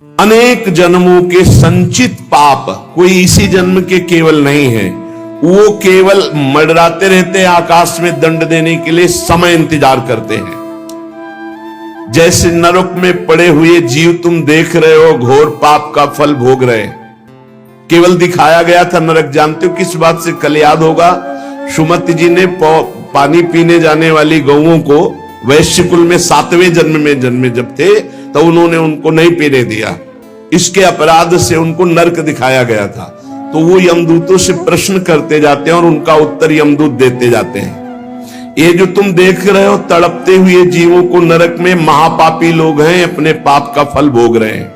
अनेक जन्मों के संचित पाप कोई इसी जन्म के केवल नहीं है, वो केवल मंडराते रहते हैं, आकाश में दंड देने के लिए समय इंतजार करते हैं। जैसे नरक में पड़े हुए जीव तुम देख रहे हो, घोर पाप का फल भोग रहे हैं। केवल दिखाया गया था नरक, जानते हो किस बात से? कल याद होगा, सुमति जी ने पानी पीने जाने वाली गौओं को वैश्य कुल में 7वें जन्म में जन्मे जब थे तो उन्होंने उनको नहीं पीने दिया। इसके अपराध से उनको नरक दिखाया गया था। तो वो यमदूतों से प्रश्न करते जाते हैं और उनका उत्तर यमदूत देते जाते हैं। ये जो तुम देख रहे हो तड़पते हुए जीवों को नरक में, महापापी लोग हैं, अपने पाप का फल भोग रहे हैं।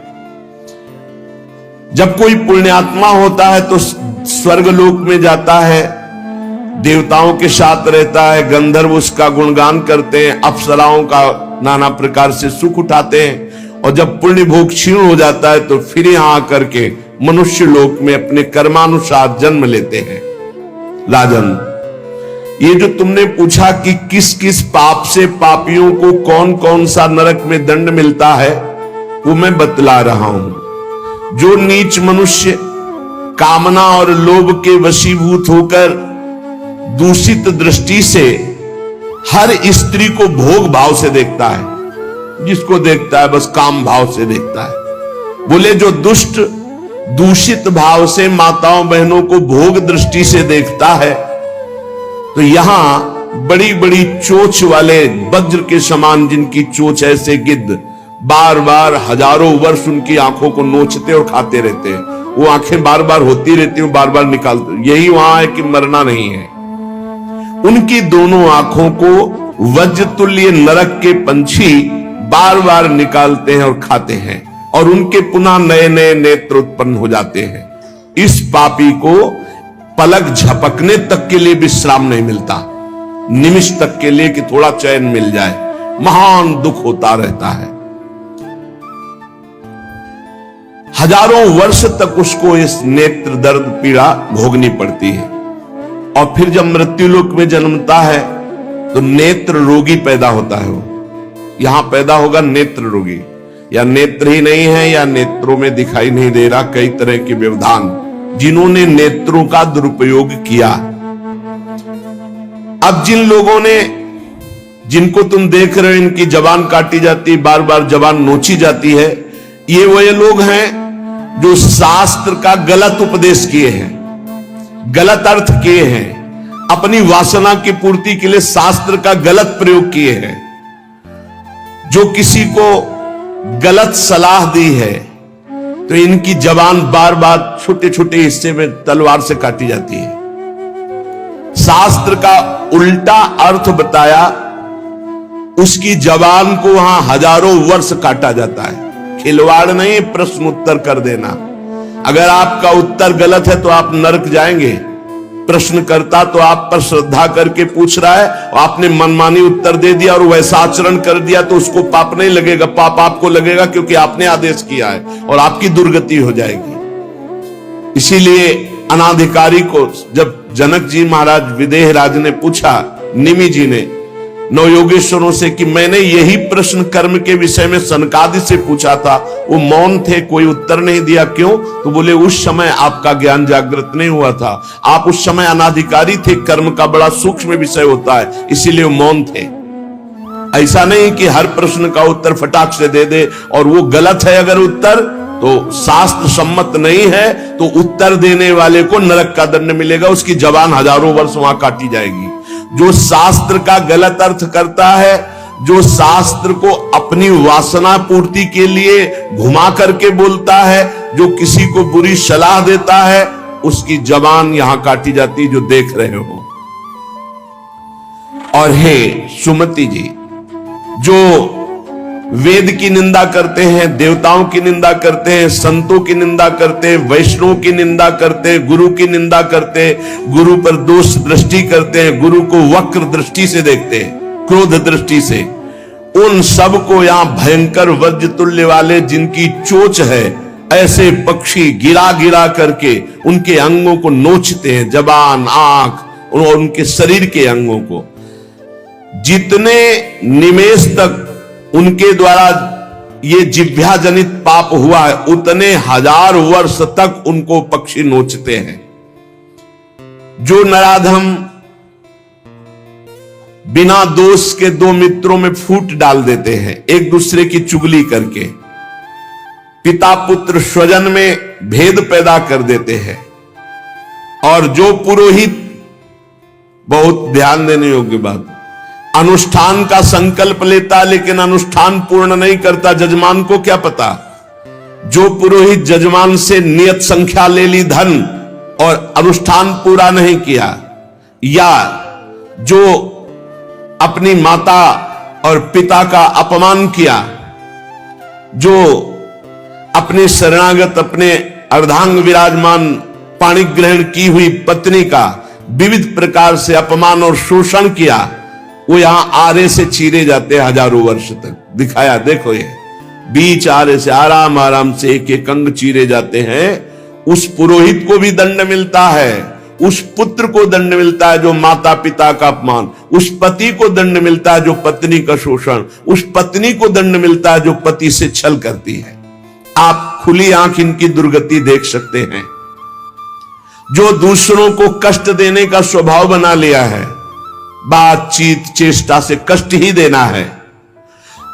जब कोई पुण्यात्मा होता है तो स्वर्गलोक में जाता है, देवताओं के साथ रहता है, गंधर्व उसका गुणगान करते हैं, अप्सराओं का नाना प्रकार से सुख उठाते हैं। और जब पुण्य भोग क्षीण हो जाता है तो फिर यहां आकर के मनुष्य लोक में अपने कर्मानुसार जन्म लेते हैं। राजन, ये जो तुमने पूछा कि किस किस पाप से पापियों को कौन कौन सा नरक में दंड मिलता है, वो मैं बतला रहा हूं। जो नीच मनुष्य कामना और लोभ के वशीभूत होकर दूषित दृष्टि से हर स्त्री को भोग भाव से देखता है, जिसको देखता है बस काम भाव से देखता है। बोले जो दुष्ट दूषित भाव से माताओं बहनों को भोग दृष्टि से देखता है, तो यहां बड़ी बड़ी चोंच वाले वज्र के समान जिनकी चोंच ऐसे गिद्ध बार बार हजारों वर्ष उनकी आंखों को नोचते और खाते रहते हैं। वो आंखें बार बार होती रहती हैं, बार बार निकालते, यही वहां है कि मरना नहीं है। उनकी दोनों आंखों को वज्र तुल्य नरक के पंछी बार बार निकालते हैं और खाते हैं, और उनके पुनः नए नए नेत्र उत्पन्न हो जाते हैं। इस पापी को पलक झपकने तक के लिए विश्राम नहीं मिलता, निमिष तक के लिए कि थोड़ा चैन मिल जाए, महान दुख होता रहता है। हजारों वर्ष तक उसको इस नेत्र दर्द पीड़ा भोगनी पड़ती है। और फिर जब मृत्युलोक में जन्मता है तो नेत्र रोगी पैदा होता है। वो यहां पैदा होगा नेत्र रोगी, या नेत्र ही नहीं है या नेत्रों में दिखाई नहीं दे रहा, कई तरह के व्यवधान, जिन्होंने नेत्रों का दुरुपयोग किया। अब जिन लोगों ने, जिनको तुम देख रहे हो इनकी जबान काटी जाती, बार बार जबान नोची जाती है, ये वो लोग हैं जो शास्त्र का गलत उपदेश किए हैं, गलत अर्थ किए हैं, अपनी वासना की पूर्ति के लिए शास्त्र का गलत प्रयोग किए हैं। जो किसी को गलत सलाह दी है तो इनकी जबान बार बार छोटे छोटे हिस्से में तलवार से काटी जाती है। शास्त्र का उल्टा अर्थ बताया, उसकी जबान को वहां हजारों वर्ष काटा जाता है। खिलवाड़ नहीं, प्रश्न उत्तर कर देना। अगर आपका उत्तर गलत है तो आप नरक जाएंगे। प्रश्नकर्ता तो आप पर श्रद्धा करके पूछ रहा है, और आपने मनमानी उत्तर दे दिया और वैसा आचरण कर दिया तो उसको पाप नहीं लगेगा, पाप आपको लगेगा क्योंकि आपने आदेश किया है और आपकी दुर्गति हो जाएगी। इसीलिए अनाधिकारी को जब जनक जी महाराज विदेह राज ने पूछा, निमि जी ने नवयोगेश्वरों से कि मैंने यही प्रश्न कर्म के विषय में सनकादि से पूछा था, वो मौन थे, कोई उत्तर नहीं दिया, क्यों? तो बोले उस समय आपका ज्ञान जागृत नहीं हुआ था, आप उस समय अनाधिकारी थे, कर्म का बड़ा सूक्ष्म विषय होता है, इसीलिए वो मौन थे। ऐसा नहीं कि हर प्रश्न का उत्तर फटाक से दे दे, और वो गलत है अगर उत्तर तो शास्त्र सम्मत नहीं है तो उत्तर देने वाले को नरक का दंड मिलेगा, उसकी जबान हजारों वर्ष वहां काटी जाएगी। जो शास्त्र का गलत अर्थ करता है, जो शास्त्र को अपनी वासना पूर्ति के लिए घुमा करके बोलता है, जो किसी को बुरी सलाह देता है, उसकी जबान यहां काटी जाती, जो देख रहे हो। और हे सुमति जी, जो वेद की निंदा करते हैं, देवताओं की निंदा करते हैं, संतों की निंदा करते हैं, वैष्णव की निंदा करते हैं, गुरु की निंदा करते हैं, गुरु पर दोष दृष्टि करते हैं, गुरु को वक्र दृष्टि से देखते हैं, क्रोध दृष्टि से, उन सब को यहां भयंकर वज्र तुल्य वाले जिनकी चोंच है, ऐसे पक्षी गिरा गिरा करके उनके अंगों को नोचते हैं, जबान, आंख और उनके शरीर के अंगों को। जितने निमेष तक उनके द्वारा ये जिह्वा जनित पाप हुआ है, उतने 1000 वर्ष तक उनको पक्षी नोचते हैं। जो नराधम बिना दोष के दो मित्रों में फूट डाल देते हैं, एक दूसरे की चुगली करके, पिता पुत्र स्वजन में भेद पैदा कर देते हैं, और जो पुरोहित, बहुत ध्यान देने योग्य बात, अनुष्ठान का संकल्प लेता लेकिन अनुष्ठान पूर्ण नहीं करता, जजमान को क्या पता। जो पुरोहित जजमान से नियत संख्या ले ली धन और अनुष्ठान पूरा नहीं किया, या जो अपनी माता और पिता का अपमान किया, जो अपने शरणागत, अपने अर्धांग विराजमान पाणी ग्रहण की हुई पत्नी का विविध प्रकार से अपमान और शोषण किया, वो यहां आरे से चीरे जाते हैं 1000 वर्ष तक। दिखाया, देखो ये बीच आरे से आराम आराम से एक एक अंग चीरे जाते हैं। उस पुरोहित को भी दंड मिलता है, उस पुत्र को दंड मिलता है जो माता पिता का अपमान, उस पति को दंड मिलता है जो पत्नी का शोषण, उस पत्नी को दंड मिलता है जो पति से छल करती है। आप खुली आंख इनकी दुर्गति देख सकते हैं। जो दूसरों को कष्ट देने का स्वभाव बना लिया है, बातचीत चेष्टा से कष्ट ही देना है,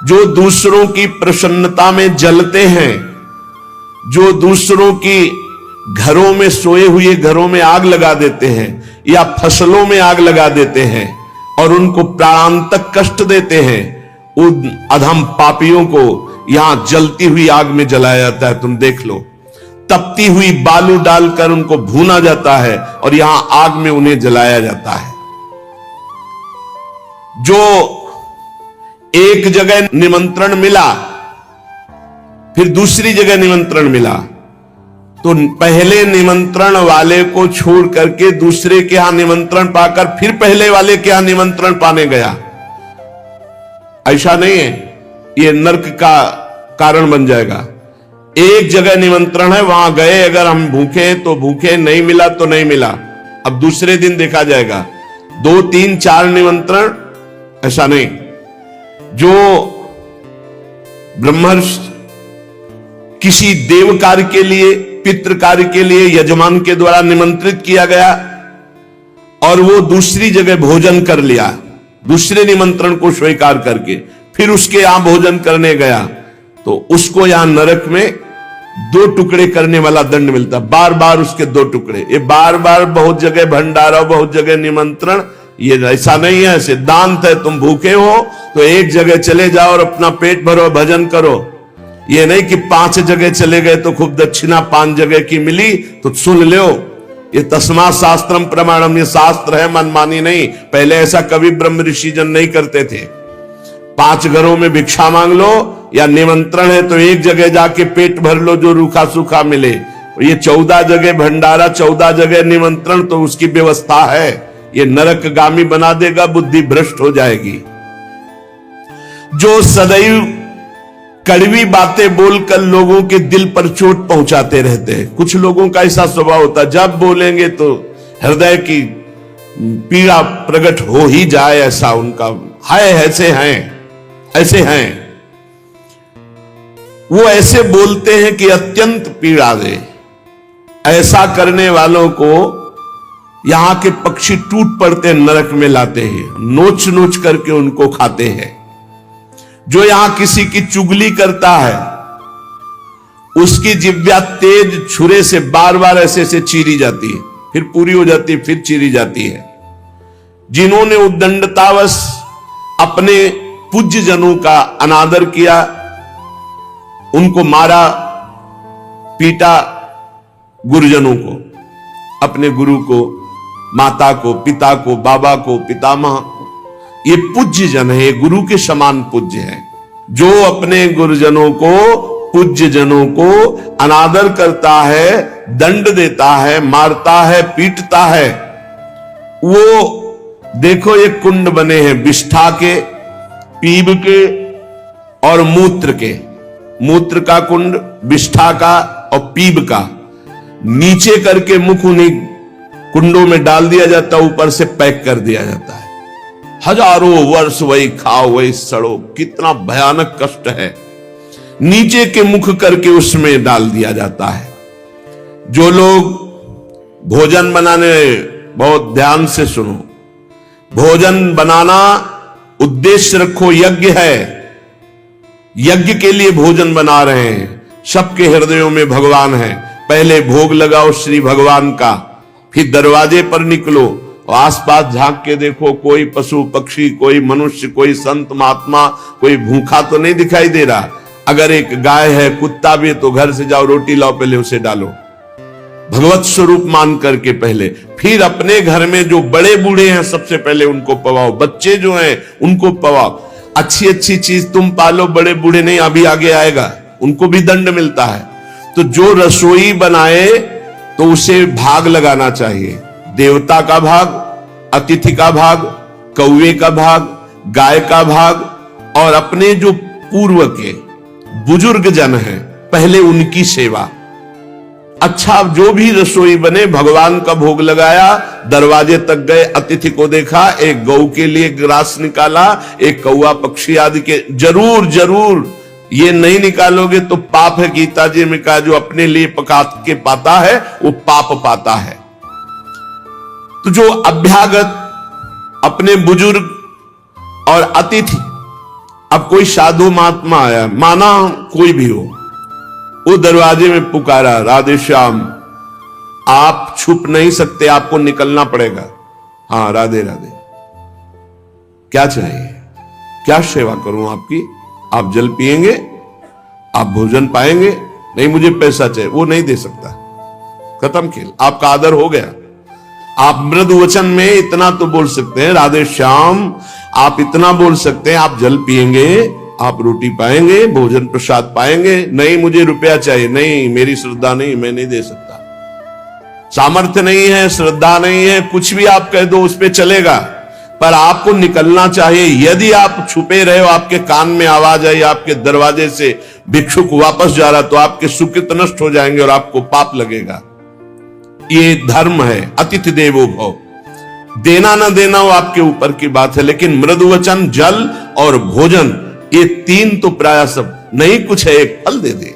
जो दूसरों की प्रसन्नता में जलते हैं, जो दूसरों की घरों में, सोए हुए घरों में आग लगा देते हैं या फसलों में आग लगा देते हैं और उनको प्राणांतक कष्ट देते हैं, उन अधम पापियों को यहां जलती हुई आग में जलाया जाता है। तुम देख लो, तपती हुई बालू डालकर उनको भूना जाता है और यहां आग में उन्हें जलाया जाता है। जो एक जगह निमंत्रण मिला, फिर दूसरी जगह निमंत्रण मिला, तो पहले निमंत्रण वाले को छोड़ करके दूसरे के यहां निमंत्रण पाकर फिर पहले वाले के यहां निमंत्रण पाने गया। ऐसा नहीं है, ये नरक का कारण बन जाएगा। एक जगह निमंत्रण है, वहां गए, अगर हम भूखे हैं तो भूखे, नहीं मिला तो नहीं मिला, अब दूसरे दिन देखा जाएगा। 2 3 4 निमंत्रण, ऐसा नहीं। जो ब्रह्मर्षि किसी देव कार्य के लिए, पितृ कार्य के लिए यजमान के द्वारा निमंत्रित किया गया और वो दूसरी जगह भोजन कर लिया, दूसरे निमंत्रण को स्वीकार करके फिर उसके यहां भोजन करने गया, तो उसको यहां नरक में 2 टुकड़े करने वाला दंड मिलता। बार बार उसके 2 टुकड़े, ये बार बार बहुत जगह भंडारा, बहुत जगह निमंत्रण, ये ऐसा नहीं है। सिद्धांत है, तुम भूखे हो तो एक जगह चले जाओ और अपना पेट भरो, भजन करो। ये नहीं कि 5 जगह चले गए तो खूब दक्षिणा 5 जगह की मिली तो सुन लो। ये तस्मा शास्त्रम प्रमाणम, ये शास्त्र है, मनमानी नहीं। पहले ऐसा कभी ब्रह्म ऋषि जन नहीं करते थे। 5 घरों में भिक्षा मांग लो या निमंत्रण है तो एक जगह जाके पेट भर लो जो रूखा सूखा मिले। ये 14 जगह भंडारा, 14 जगह निमंत्रण, तो उसकी व्यवस्था है। ये नरकगामी बना देगा, बुद्धि भ्रष्ट हो जाएगी। जो सदैव कड़वी बातें बोलकर लोगों के दिल पर चोट पहुंचाते रहते हैं, कुछ लोगों का ऐसा स्वभाव होता है, जब बोलेंगे तो हृदय की पीड़ा प्रकट हो ही जाए, ऐसा उनका है। ऐसे हैं वो, ऐसे बोलते हैं कि अत्यंत पीड़ा दे। ऐसा करने वालों को यहां के पक्षी टूट पड़ते नरक में लाते हैं, नोच नोच करके उनको खाते हैं। जो यहां किसी की चुगली करता है, उसकी जिह्वा तेज छुरे से बार बार ऐसे ऐसे चीरी जाती है, फिर पूरी हो जाती है, फिर चीरी जाती है। जिन्होंने उद्दंडतावश अपने पूज्य जनों का अनादर किया, उनको मारा, पीटा, गुरुजनों को, अपने गुरु को, माता को, पिता को, बाबा को, पितामह को, ये पूज्य जन है, ये गुरु के समान पूज्य है। जो अपने गुरुजनों को, पूज्य जनों को अनादर करता है, दंड देता है, मारता है, पीटता है, वो देखो ये कुंड बने हैं विष्ठा के, पीब के और मूत्र के। मूत्र का कुंड, विष्ठा का और पीब का, नीचे करके मुख उन्हीं कुंडों में डाल दिया जाता, ऊपर से पैक कर दिया जाता है। हजारों वर्ष वही खाओ वही सड़ो, कितना भयानक कष्ट है। नीचे के मुख करके उसमें डाल दिया जाता है। जो लोग भोजन बनाने, बहुत ध्यान से सुनो, भोजन बनाना उद्देश्य रखो, यज्ञ है, यज्ञ के लिए भोजन बना रहे हैं। सबके हृदयों में भगवान है। पहले भोग लगाओ श्री भगवान का, फिर दरवाजे पर निकलो और आसपास झांक के देखो, कोई पशु पक्षी, कोई मनुष्य, कोई संत महात्मा, कोई भूखा तो नहीं दिखाई दे रहा। अगर एक गाय है, कुत्ता भी, तो घर से जाओ, रोटी लाओ, पहले उसे डालो, भगवत स्वरूप मान करके पहले। फिर अपने घर में जो बड़े बूढ़े हैं सबसे पहले उनको पवाओ, बच्चे जो हैं उनको पवाओ। अच्छी अच्छी चीज तुम पालो, बड़े बूढ़े नहीं, अभी आगे आएगा, उनको भी दंड मिलता है। तो जो रसोई बनाए तो उसे भाग लगाना चाहिए, देवता का भाग, अतिथि का भाग, कौवे का भाग, गाय का भाग, और अपने जो पूर्व के बुजुर्ग जन हैं पहले उनकी सेवा। अच्छा, जो भी रसोई बने, भगवान का भोग लगाया, दरवाजे तक गए, अतिथि को देखा, एक गौ के लिए ग्रास निकाला, एक कौवा पक्षी आदि के, जरूर जरूर ये नहीं निकालोगे तो पाप है। गीता जी में कहा, जो अपने लिए पका के पाता है वो पाप पाता है। तो जो अभ्यागत, अपने बुजुर्ग और अतिथि, अब कोई साधु महात्मा आया, माना कोई भी हो, वो दरवाजे में पुकारा, राधे श्याम, आप छुप नहीं सकते, आपको निकलना पड़ेगा। हाँ, राधे राधे, क्या चाहिए, क्या सेवा करूं आपकी? आप जल पिएंगे, आप भोजन पाएंगे? नहीं, मुझे पैसा चाहिए। वो नहीं दे सकता, खत्म खेल, आपका आदर हो गया। आप मृदु वचन में इतना तो बोल सकते हैं, राधे श्याम, आप इतना बोल सकते हैं, आप जल पिएंगे, आप रोटी पाएंगे, भोजन प्रसाद पाएंगे। नहीं, मुझे रुपया चाहिए। नहीं, मेरी श्रद्धा नहीं, मैं नहीं दे सकता, सामर्थ्य नहीं है, श्रद्धा नहीं है, कुछ भी आप कह दो उस पे चलेगा, पर आपको निकलना चाहिए। यदि आप छुपे रहे हो, आपके कान में आवाज आई, आपके दरवाजे से भिक्षुक वापस जा रहा, तो आपके सुकृत नष्ट हो जाएंगे और आपको पाप लगेगा। ये धर्म है, अतिथि देवो भव। देना ना देना वो आपके ऊपर की बात है, लेकिन मृदुवचन, जल और भोजन, ये तीन तो प्राय सब, नहीं कुछ है, एक फल दे दे।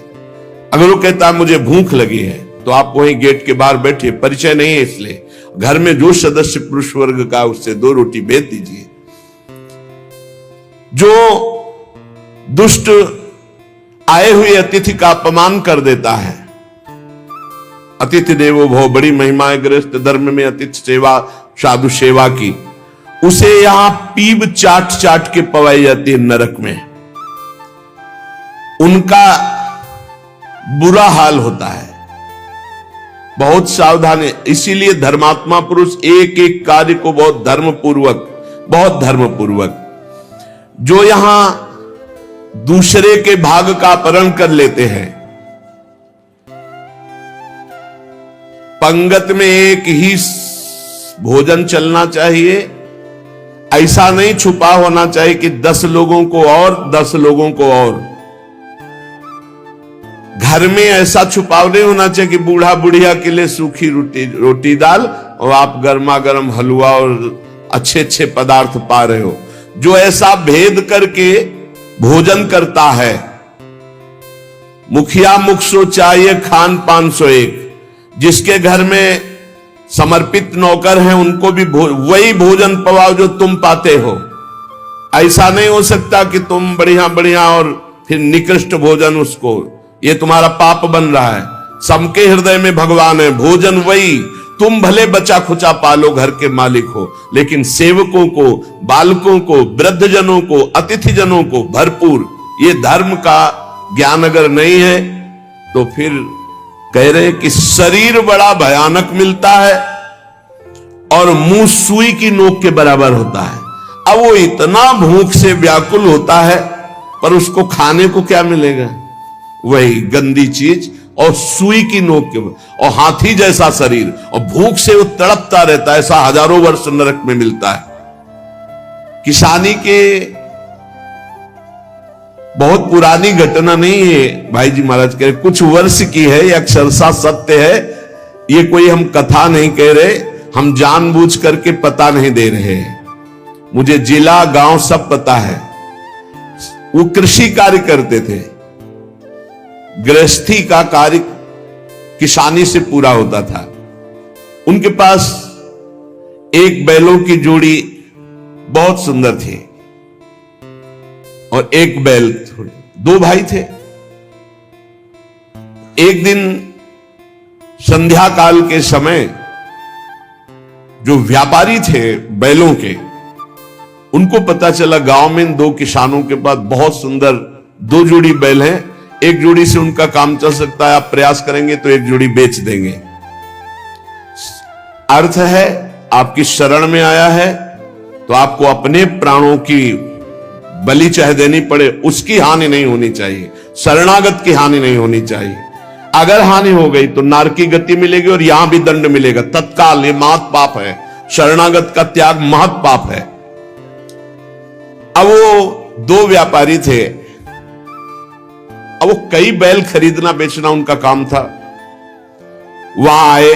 अगर वो कहता है मुझे भूख लगी है, तो आप वहीं गेट के बाहर बैठिए, परिचय नहीं है इसलिए, घर में जो सदस्य पुरुष वर्ग का, उससे 2 रोटी भेज दीजिए। जो दुष्ट आए हुए अतिथि का अपमान कर देता है, अतिथि देवो भव, बड़ी महिमा ग्रस्त धर्म में अतिथि सेवा, साधु सेवा की, उसे यहां पीब चाट चाट के पवाई जाती है नरक में। उनका बुरा हाल होता है, बहुत सावधान है। इसीलिए धर्मात्मा पुरुष एक एक कार्य को बहुत धर्मपूर्वक, जो यहां दूसरे के भाग का अपहरण कर लेते हैं, पंगत में एक ही भोजन चलना चाहिए, ऐसा नहीं छुपा होना चाहिए कि 10 लोगों को और 10 लोगों को और। घर में ऐसा छुपाव नहीं होना चाहिए कि बूढ़ा बुढ़िया के लिए सूखी रोटी दाल और आप गर्मा गर्म हलवा और अच्छे अच्छे पदार्थ पा रहे हो। जो ऐसा भेद करके भोजन करता है, मुखिया मुख सो चाहिए, खान पान सो एक। जिसके घर में समर्पित नौकर हैं उनको भी वही भोजन पवाओ जो तुम पाते हो। ऐसा नहीं हो सकता कि तुम बढ़िया बढ़िया और फिर निकृष्ट भोजन उसको, ये तुम्हारा पाप बन रहा है। सबके हृदय में भगवान है, भोजन वही, तुम भले बचा खुचा पालो, घर के मालिक हो, लेकिन सेवकों को, बालकों को, वृद्धजनों को, अतिथि जनों को भरपूर। ये धर्म का ज्ञान अगर नहीं है तो फिर कह रहे कि शरीर बड़ा भयानक मिलता है और मुंह सुई की नोक के बराबर होता है। अब वो इतना भूख से व्याकुल होता है, पर उसको खाने को क्या मिलेगा? वही गंदी चीज और सुई की नोक के, और हाथी जैसा शरीर, और भूख से वो तड़पता रहता है। ऐसा हजारों वर्ष नरक में मिलता है। किसानी के बहुत पुरानी घटना नहीं है, भाई जी महाराज कह रहे, कुछ वर्ष की है, यह अक्षरशः सत्य है। ये कोई हम कथा नहीं कह रहे, हम जानबूझ करके पता नहीं दे रहे हैं। मुझे जिला गांव सब पता है। वो कृषि कार्य करते थे, गृहस्थी का कार्य किसानी से पूरा होता था। उनके पास एक बैलों की जोड़ी बहुत सुंदर थी और एक बैल, दो भाई थे। एक दिन संध्या काल के समय जो व्यापारी थे बैलों के, उनको पता चला गांव में दो किसानों के पास बहुत सुंदर दो जोड़ी बैल हैं, एक जोड़ी से उनका काम चल सकता है, आप प्रयास करेंगे तो एक जोड़ी बेच देंगे। अर्थ है आपकी शरण में आया है तो आपको अपने प्राणों की बलि चाहे देनी पड़े, उसकी हानि नहीं होनी चाहिए, शरणागत की हानि नहीं होनी चाहिए। अगर हानि हो गई तो नारकी गति मिलेगी और यहां भी दंड मिलेगा तत्काल। ये महत पाप है, शरणागत का त्याग महत पाप है। अब वो दो व्यापारी थे, अब वो कई बैल खरीदना बेचना उनका काम था। वहां आए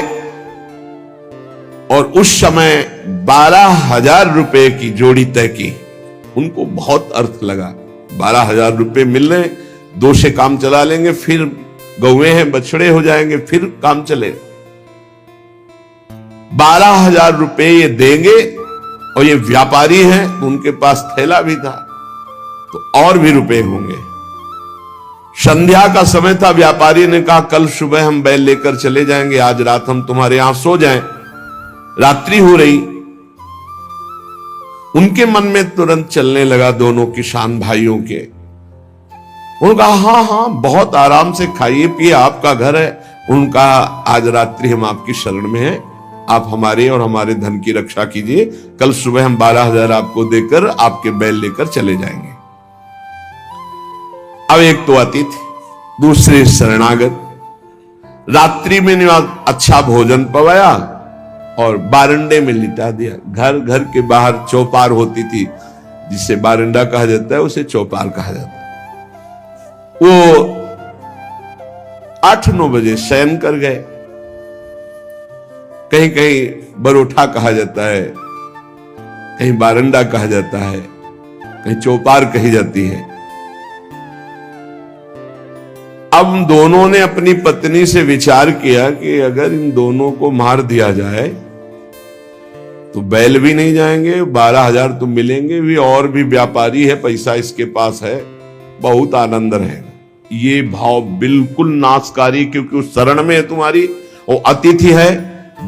और उस समय 12,000 रुपए की जोड़ी तय की। उनको बहुत अर्थ लगा, 12,000 रुपए मिल रहे, दो से काम चला लेंगे, फिर गौए हैं बछड़े हो जाएंगे, फिर काम चले। 12,000 रुपए ये देंगे और ये व्यापारी हैं, उनके पास थैला भी था तो और भी रुपए होंगे। संध्या का समय था, व्यापारी ने कहा कल सुबह हम बैल लेकर चले जाएंगे, आज रात हम तुम्हारे यहां सो जाएं। रात्रि हो रही, उनके मन में तुरंत चलने लगा दोनों किसान भाइयों के। उन्होंने कहा हाँ हाँ बहुत आराम से खाइए पिए, आपका घर है। उनका आज रात्रि हम आपकी शरण में हैं, आप हमारे और हमारे धन की रक्षा कीजिए, कल सुबह हम 12,000 आपको देकर आपके बैल लेकर चले जाएंगे। अब एक तो अतिथि, दूसरे शरणागत। रात्रि में अच्छा भोजन पवाया और बारंडे में लिटा दिया। घर के बाहर चौपार होती थी, जिसे बारंडा कहा जाता है उसे चौपार कहा जाता है। वो 8-9 बजे शयन कर गए। कहीं कहीं बरोठा कहा जाता है, कहीं बारंडा कहा जाता है, कहीं चौपार कही जाती है। अब दोनों ने अपनी पत्नी से विचार किया कि अगर इन दोनों को मार दिया जाए तो बैल भी नहीं जाएंगे, 12,000 तो मिलेंगे भी, और भी व्यापारी है, पैसा इसके पास है, बहुत आनंद रहेगा। ये भाव बिल्कुल नाशकारी, क्योंकि उस शरण में है तुम्हारी, वो अतिथि है,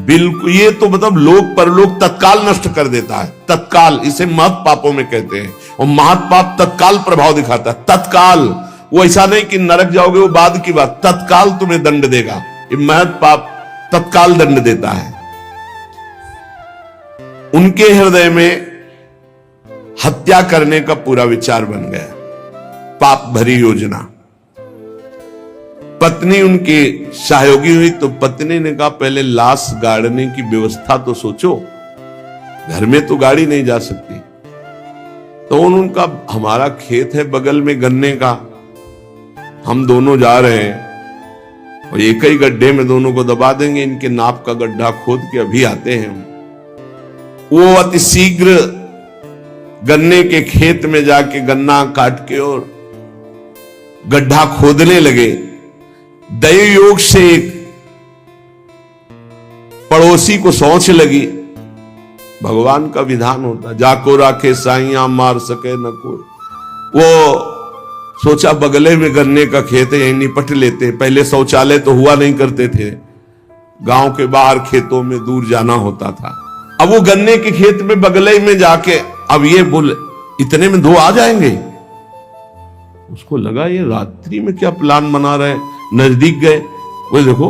बिल्कुल। ये तो मतलब लोक परलोक तत्काल नष्ट कर देता है, तत्काल। इसे महत पापों में कहते हैं। और महत पाप तत्काल प्रभाव दिखाता है, तत्काल। वो ऐसा नहीं कि नरक जाओगे वो बाद की बात, तत्काल तुम्हें दंड देगा। ये महत पाप तत्काल दंड देता है। उनके हृदय में हत्या करने का पूरा विचार बन गया, पाप भरी योजना। पत्नी उनकी सहयोगी हुई तो पत्नी ने कहा पहले लाश गाड़ने की व्यवस्था तो सोचो, घर में तो गाड़ी नहीं जा सकती। तो उनका हमारा खेत है बगल में गन्ने का, हम दोनों जा रहे हैं और एक ही गड्ढे में दोनों को दबा देंगे, इनके नाप का गड्ढा खोद के अभी आते हैं। वो अति शीघ्र गन्ने के खेत में जाके गन्ना काट के और गड्ढा खोदने लगे। दैव योग से एक पड़ोसी को सोच लगी, भगवान का विधान होता जाको राखे साइया मार सके न कोई। वो सोचा बगले में गन्ने का खेत है, यहीं निपट लेते। पहले शौचालय तो हुआ नहीं करते थे, गांव के बाहर खेतों में दूर जाना होता था। अब वो गन्ने के खेत में बगले में जाके, अब ये बोले इतने में दो आ जाएंगे। उसको लगा ये रात्रि में क्या प्लान बना रहे हैं। नजदीक गए, वो देखो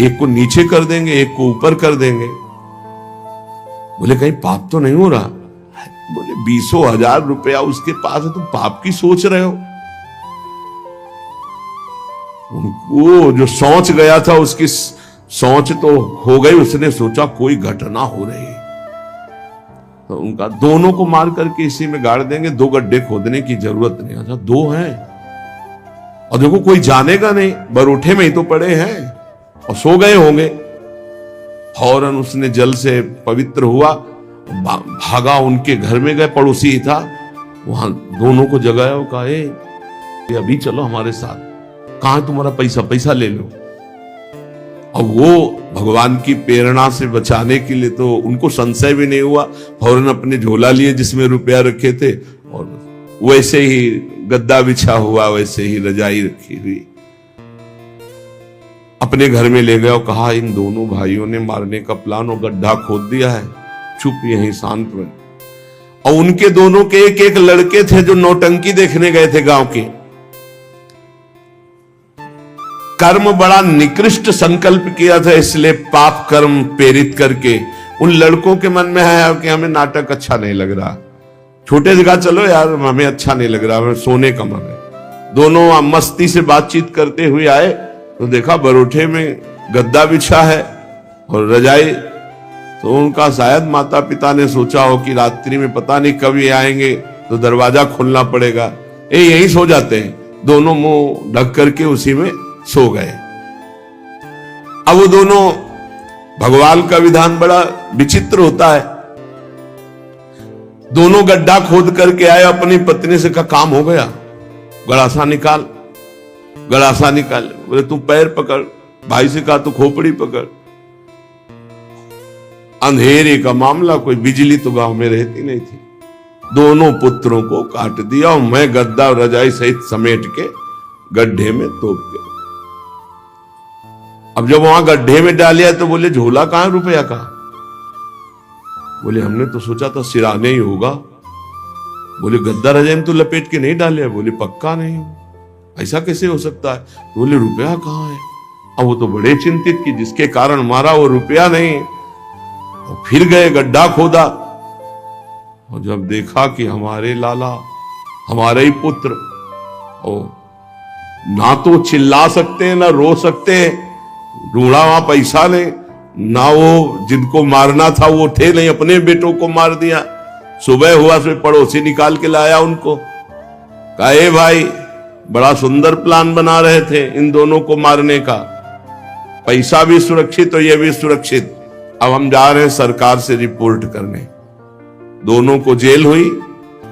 एक को नीचे कर देंगे, एक को ऊपर कर देंगे। बोले कहीं पाप तो नहीं हो रहा। बोले 20,000 रुपया उसके पास है, तुम पाप की सोच रहे हो। उनको जो सोच गया था उसकी सोच तो हो गई, उसने सोचा कोई घटना हो रही, तो उनका दोनों को मार करके इसी में गाड़ देंगे, दो गड्ढे खोदने की जरूरत नहीं। अच्छा दो हैं और देखो कोई जानेगा नहीं, बरोठे में ही तो पड़े हैं और सो गए होंगे। फौरन उसने जल से पवित्र हुआ, भागा उनके घर में गए, पड़ोसी ही था, वहां दोनों को जगाया और कहा ये अभी चलो हमारे साथ। कहां तुम्हारा पैसा, पैसा ले लो। और वो भगवान की प्रेरणा से बचाने के लिए तो उनको संशय भी नहीं हुआ, फौरन अपने झोला लिए जिसमें रुपया रखे थे और वैसे ही गद्दा बिछा हुआ, वैसे ही रजाई रखी हुई अपने घर में ले गया और कहा इन दोनों भाइयों ने मारने का प्लान और गड्ढा खोद दिया है, चुप यहीं शांत बन। और उनके दोनों के एक एक लड़के थे जो नौटंकी देखने गए थे गांव के। कर्म बड़ा निकृष्ट संकल्प किया था, इसलिए पाप कर्म प्रेरित करके उन लड़कों के मन में है कि हमें नाटक अच्छा नहीं लग रहा, छोटे जगह चलो यार, हमें अच्छा नहीं लग रहा, हमें सोने का मन है। दोनों मस्ती से बातचीत करते हुए आए तो देखा बरोठे में गद्दा बिछा है और रजाई। तो उनका शायद माता पिता ने सोचा हो कि रात्रि में पता नहीं कब ये आएंगे तो दरवाजा खोलना पड़ेगा, ये यहीं सो जाते हैं। दोनों मुंह ढक करके उसी में सो गए। अब वो दोनों, भगवान का विधान बड़ा विचित्र होता है, दोनों गड्ढा खोद करके आए, अपनी पत्नी से कहा काम हो गया, गड़ासा निकाल, गड़ासा निकाल। बोले तू पैर पकड़, भाई से कहा तू खोपड़ी पकड़। अंधेरे का मामला, कोई बिजली तो गांव में रहती नहीं थी। दोनों पुत्रों को काट दिया और मैं गद्दा और रजाई सहित समेट के गड्ढे में तोप गया। अब जब वहां गड्ढे में डालिया तो बोले झोला कहां, रुपया का? बोले हमने तो सोचा था सिराने ही होगा। बोले गद्दा रजाई में तो लपेट के नहीं डाले? बोले पक्का नहीं, ऐसा कैसे हो सकता है? बोले रुपया कहां है? अब वो तो बड़े चिंतित कि जिसके कारण मारा वो रुपया नहीं। और फिर गए गड्ढा खोदा और जब देखा कि हमारे लाला, हमारे ही पुत्र, और ना तो चिल्ला सकते हैं ना रो सकते हैं, ढूंढा वहां पैसा नहीं, ना वो जिनको मारना था वो थे नहीं, अपने बेटों को मार दिया। सुबह हुआ फिर पड़ोसी निकाल के लाया उनको, कहा ए भाई बड़ा सुंदर प्लान बना रहे थे इन दोनों को मारने का, पैसा भी सुरक्षित और ये भी सुरक्षित, अब हम जा रहे हैं सरकार से रिपोर्ट करने। दोनों को जेल हुई,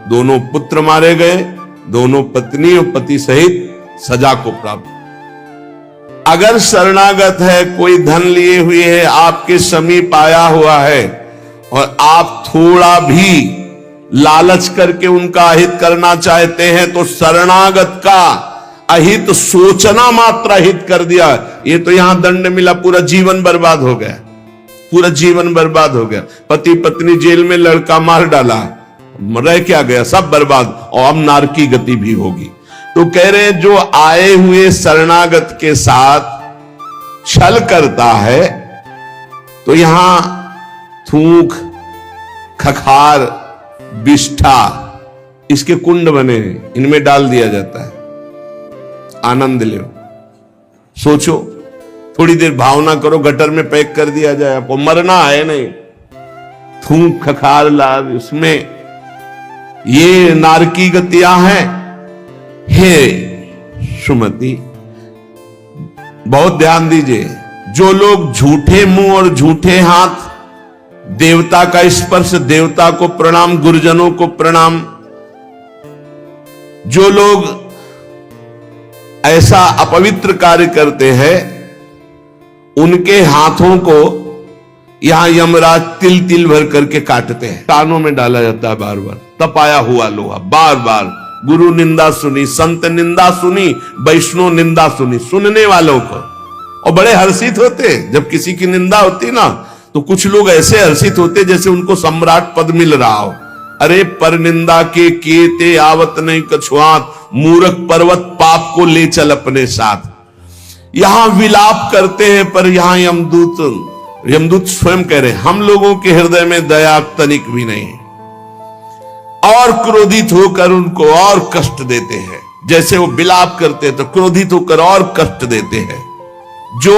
दोनों पुत्र मारे गए, दोनों पत्नी और पति सहित सजा को प्राप्त। अगर शरणागत है, कोई धन लिए हुए है, आपके समीप आया हुआ है और आप थोड़ा भी लालच करके उनका अहित करना चाहते हैं तो शरणागत का अहित सोचना मात्र अहित कर दिया, ये तो यहां दंड मिला, पूरा जीवन बर्बाद हो गया, पूरा जीवन बर्बाद हो गया। पति पत्नी जेल में, लड़का मार डाला, रह क्या गया, सब बर्बाद, और अब नारकी गति भी होगी। तो कह रहे हैं जो आए हुए शरणागत के साथ छल करता है तो यहां थूक, खखार, विष्ठा, इसके कुंड बने हैं, इनमें डाल दिया जाता है। आनंद लो, सोचो, थोड़ी देर भावना करो, गटर में पैक कर दिया जाए, आपको मरना है नहीं। थूक, खखार, लाभ, उसमें ये नारकी गतियां हैं। हे सुमति, बहुत ध्यान दीजिए, जो लोग झूठे मुंह और झूठे हाथ, देवता का स्पर्श, देवता को प्रणाम, गुरुजनों को प्रणाम, जो लोग ऐसा अपवित्र कार्य करते हैं उनके हाथों को यहां यमराज तिल तिल भर करके काटते हैं, कानों में डाला जाता है बार बार, तपाया हुआ लोहा, बार बार। गुरु निंदा सुनी, संत निंदा सुनी, वैष्णव निंदा सुनी, सुनने वालों को, और बड़े हर्षित होते। जब किसी की निंदा होती ना तो कुछ लोग ऐसे हर्षित होते जैसे उनको सम्राट पद मिल रहा हो। अरे पर निंदा के केते आवत नहीं कछुआत, मूर्ख पर्वत पाप को ले चल अपने साथ। यहां विलाप करते हैं, पर यहां यमदूत स्वयं कह रहे हैं हम लोगों के हृदय में दया तनिक भी नहीं, और क्रोधित होकर उनको और कष्ट देते हैं। जैसे वो विलाप करते हैं तो क्रोधित होकर और कष्ट देते हैं। जो